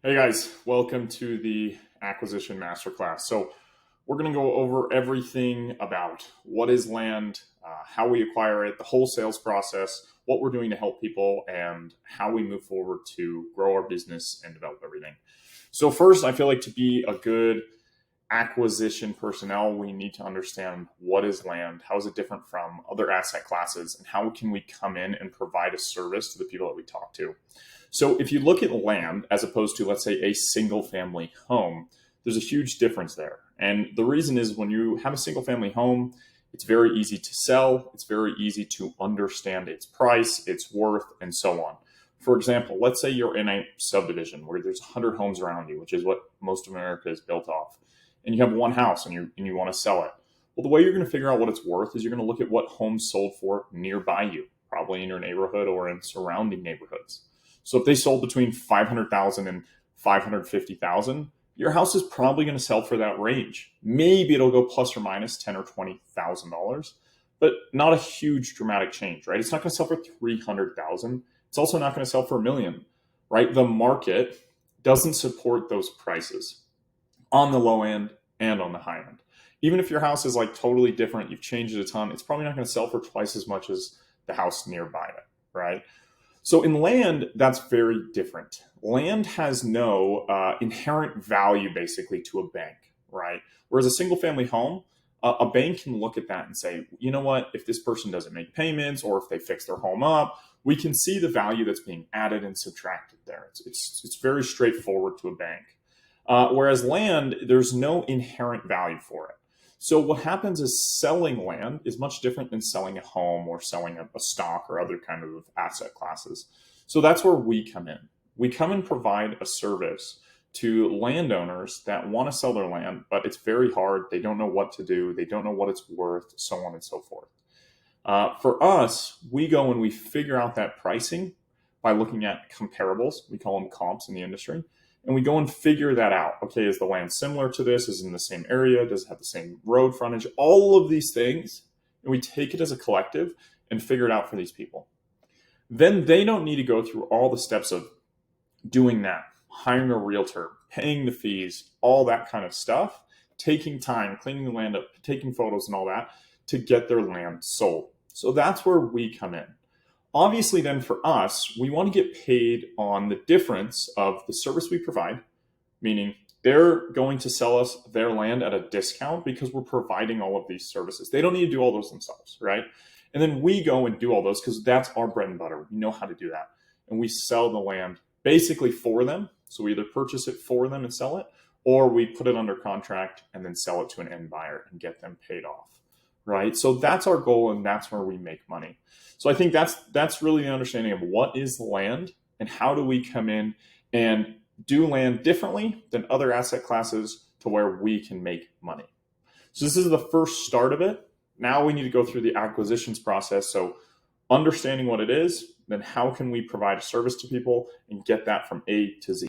Hey guys, welcome to the acquisition masterclass. So we're going to go over everything about what is land, how we acquire it, the whole sales process, what we're doing to help people, and how we move forward to grow our business and develop everything. So first, I feel like to be a good acquisition personnel, we need to understand what is land, how is it different from other asset classes, and how can we come in and provide a service to the people that we talk to. So if you look at land as opposed to, let's say, a single family home, there's a huge difference there. And the reason is when you have a single family home, it's very easy to sell. It's very easy to understand its price, its worth, and so on. For example, let's say you're in a subdivision where there's 100 homes around you, which is what most of America is built off. And you have one house and you want to sell it. Well, the way you're going to figure out what it's worth is you're going to look at what homes sold for nearby you, probably in your neighborhood or in surrounding neighborhoods. So if they sold between 500,000 and 550,000, your house is probably going to sell for that range. Maybe it'll go plus or minus $10,000 or $20,000, but not a huge dramatic change, right? It's not going to sell for 300,000. It's also not going to sell for $1 million, right? The market doesn't support those prices on the low end and on the high end. Even if your house is like totally different, you've changed it a ton, it's probably not going to sell for twice as much as the house nearby it, right? So in land, that's very different. Land has no inherent value basically to a bank, right? Whereas a single family home, a bank can look at that and say, you know what, if this person doesn't make payments or if they fix their home up, we can see the value that's being added and subtracted there. It's very straightforward to a bank. Whereas land, there's no inherent value for it. So what happens is selling land is much different than selling a home or selling a stock or other kind of asset classes. So that's where we come in. We come and provide a service to landowners that want to sell their land, but it's very hard. They don't know what to do. They don't know what it's worth, so on and so forth. For us, we go and we figure out that pricing by looking at comparables. We call them comps in the industry. And we go and figure that out. Okay, is the land similar to this? Is it in the same area? Does it have the same road frontage? All of these things. And we take it as a collective and figure it out for these people. Then they don't need to go through all the steps of doing that, hiring a realtor, paying the fees, all that kind of stuff, taking time, cleaning the land up, taking photos and all that to get their land sold. So that's where we come in. Obviously, then for us, we want to get paid on the difference of the service we provide, meaning they're going to sell us their land at a discount because we're providing all of these services. They don't need to do all those themselves, right? And then we go and do all those because that's our bread and butter. We know how to do that. And we sell the land basically for them. So we either purchase it for them and sell it, or we put it under contract and then sell it to an end buyer and get them paid off, right? So that's our goal, and that's where we make money. So I think that's really the understanding of what is land and how do we come in and do land differently than other asset classes to where we can make money. So this is the first start of it. Now we need to go through the acquisitions process. So understanding what it is, then how can we provide a service to people and get that from A to Z.